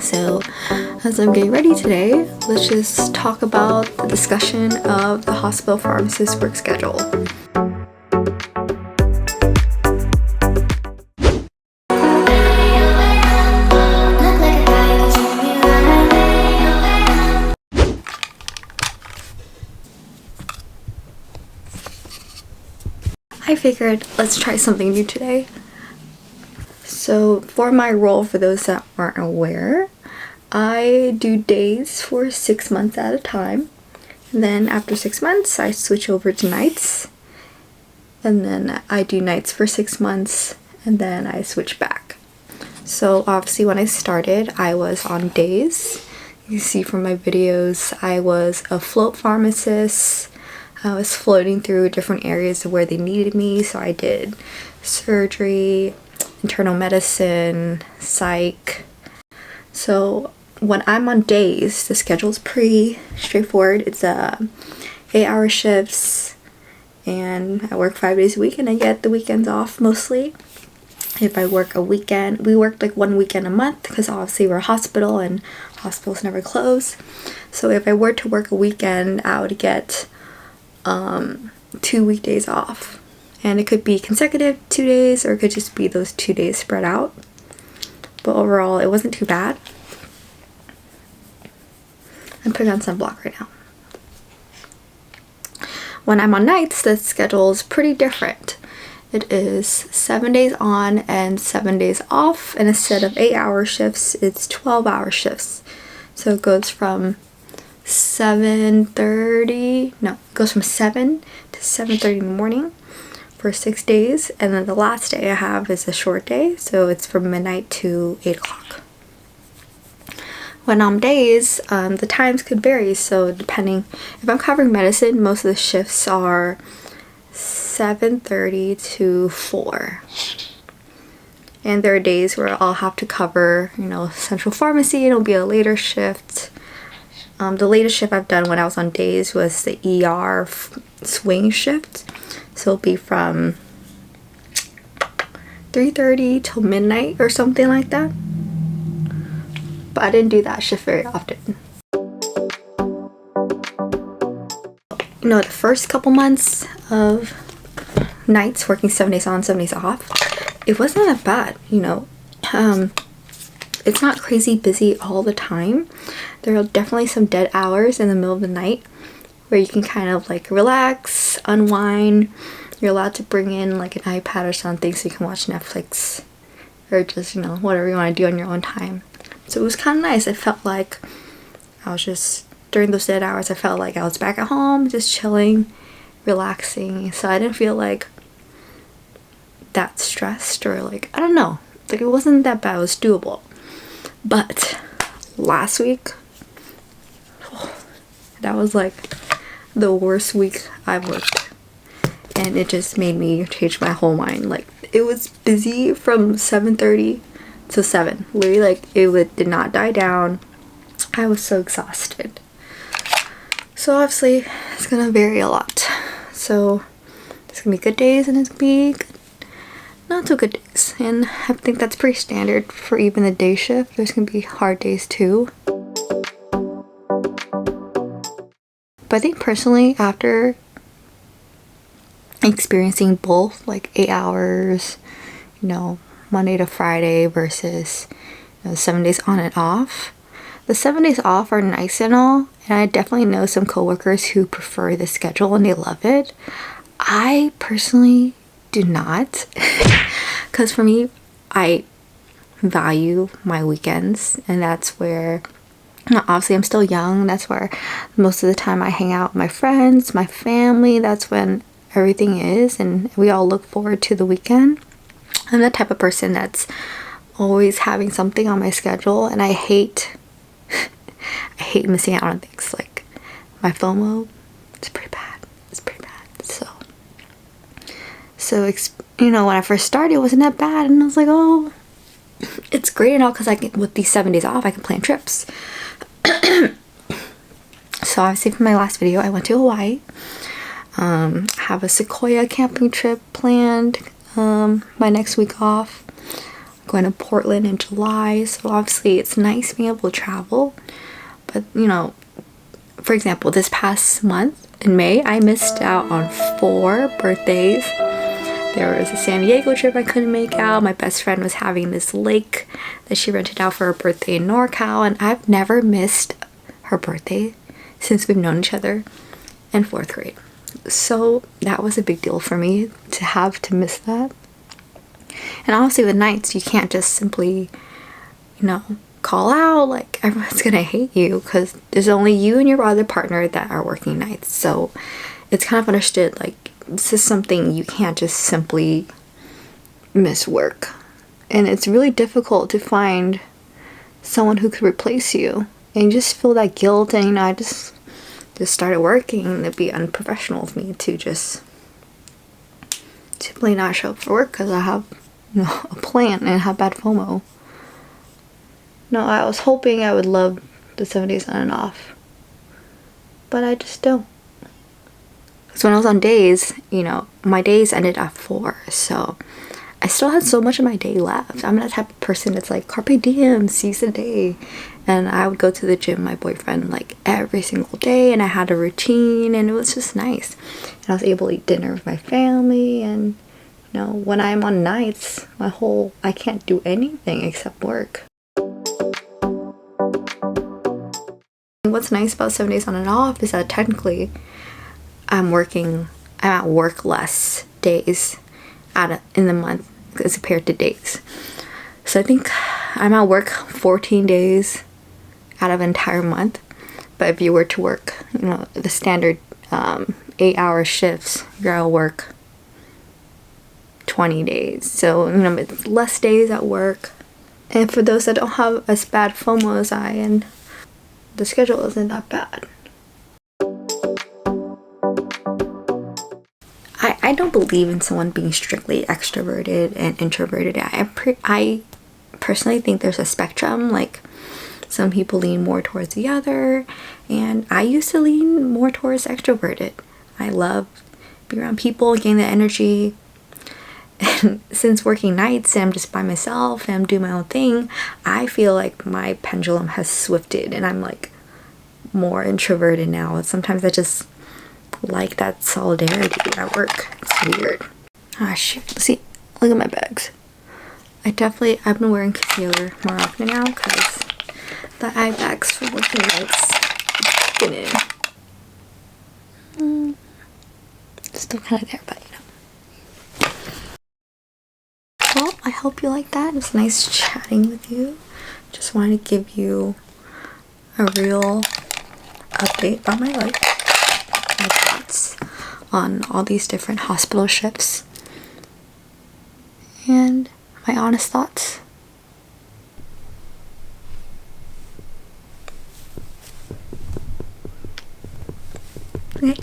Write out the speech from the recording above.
So as I'm getting ready today, let's just talk about the discussion of the hospital pharmacist work schedule. I figured let's try something new today. So for my role, for those that aren't aware, I do days for 6 months at a time. And then after 6 months, I switch over to nights. And then I do nights for 6 months, and then I switch back. So obviously when I started, I was on days. You see from my videos, I was a float pharmacist. I was floating through different areas of where they needed me. So I did surgery, internal medicine, psych. So when I'm on days, the schedule's pretty straightforward. It's 8-hour shifts, and I work 5 days a week, and I get the weekends off mostly. If I work a weekend, we work like 1 weekend a month because obviously we're a hospital and hospitals never close. So if I were to work a weekend, I would get 2 weekdays off. And it could be consecutive 2 days, or it could just be those 2 days spread out. But overall, it wasn't too bad. I'm putting on sunblock right now. When I'm on nights, the schedule is pretty different. It is 7 days on and 7 days off. And instead of 8-hour shifts, it's 12-hour shifts. So it goes from 7:30, no, it goes from 7 to 7:30 in the morning for 6 days, and then the last day I have is a short day, so it's from midnight to 8 o'clock. When on days, the times could vary, so depending, if I'm covering medicine, most of the shifts are 7:30 to 4. And there are days where I'll have to cover, central pharmacy, and it'll be a later shift. The latest shift I've done when I was on days was the ER swing shift. So it'll be from 3:30 till midnight or something like that. But I didn't do that shift very often. The first couple months of nights, working 7 days on, 7 days off, it wasn't that bad, It's not crazy busy all the time. There are definitely some dead hours in the middle of the night where you can kind of like relax, unwind. You're allowed to bring in like an iPad or something so you can watch Netflix or just, whatever you want to do on your own time. So it was kind of nice. I felt like I was just, during those dead hours, I felt like I was back at home, just chilling, relaxing. So I didn't feel like that stressed or like, I don't know. Like it wasn't that bad. It was doable. But last week, that was like the worst week I've worked. And it just made me change my whole mind. Like it was busy from 7:30 to 7. Literally, like it did not die down. I was so exhausted. So obviously it's gonna vary a lot. So there's gonna be good days and it's gonna be not so good days, and I think that's pretty standard for even the day shift. There's gonna be hard days too. But I think personally, after experiencing both like 8 hours, Monday to Friday versus 7 days on and off, the 7 days off are nice and all, and I definitely know some coworkers who prefer the schedule and they love it. I personally do not, because for me, I value my weekends, and that's where, obviously I'm still young, that's where most of the time I hang out with my friends, my family. That's when everything is, and we all look forward to the weekend. I'm the type of person that's always having something on my schedule, and I hate missing out on things. Like my FOMO, it's pretty bad. So when I first started, it wasn't that bad, and I was like, oh, it's great and all, because with these 7 days off, I can plan trips. So obviously for my last video, I went to Hawaii. Have a Sequoia camping trip planned my next week off. going to Portland in July, so obviously it's nice being able to travel. But you know, for example, this past month in May, I missed out on 4 birthdays. There was a San Diego trip I couldn't make out. My best friend was having this lake that she rented out for her birthday in NorCal, and I've never missed her birthday since we've known each other in 4th grade. So that was a big deal for me to have to miss that. And honestly, with nights, you can't just simply, you know, call out. Like, everyone's gonna hate you because there's only you and your other partner that are working nights. So it's kind of understood, like, this is something you can't just simply miss work. And it's really difficult to find someone who could replace you. And you just feel that guilt. And, you know, I just started working, and it'd be unprofessional of me to just simply not show up for work because I have, you know, a plan and have bad FOMO. No, I was hoping I would love the 7 days on and off, but I just don't. Because when I was on days, you know, my days ended at 4, so I still had so much of my day left. I'm that type of person that's like, carpe diem, seize the day. And I would go to the gym with my boyfriend like every single day, and I had a routine, and it was just nice. And I was able to eat dinner with my family, and you know, when I'm on nights, I can't do anything except work. What's nice about 7 days on and off is that technically I'm at work less days in the month as compared to days. So I think I'm at work 14 days out of an entire month. But if you were to work, you know, the standard 8-hour shifts, you're at work 20 days. So, you know, it's less days at work. And for those that don't have as bad FOMO as I, and the schedule isn't that bad. I don't believe in someone being strictly extroverted and introverted. I personally think there's a spectrum. Like, some people lean more towards the other, and I used to lean more towards extroverted. I love being around people, getting the energy. And since working nights and I'm just by myself and I'm doing my own thing, I feel like my pendulum has swifted and I'm like more introverted now. And sometimes I just like that solidarity at work. It's weird. Ah, shit. See, look at my bags. I've been wearing concealer more often now because the eye bags for working nights get in. Still kind of there, but you know. Well, I hope you like that. It was nice chatting with you. Just wanted to give you a real update on my life, my thoughts on all these different hospital shifts, and my honest thoughts. Okay.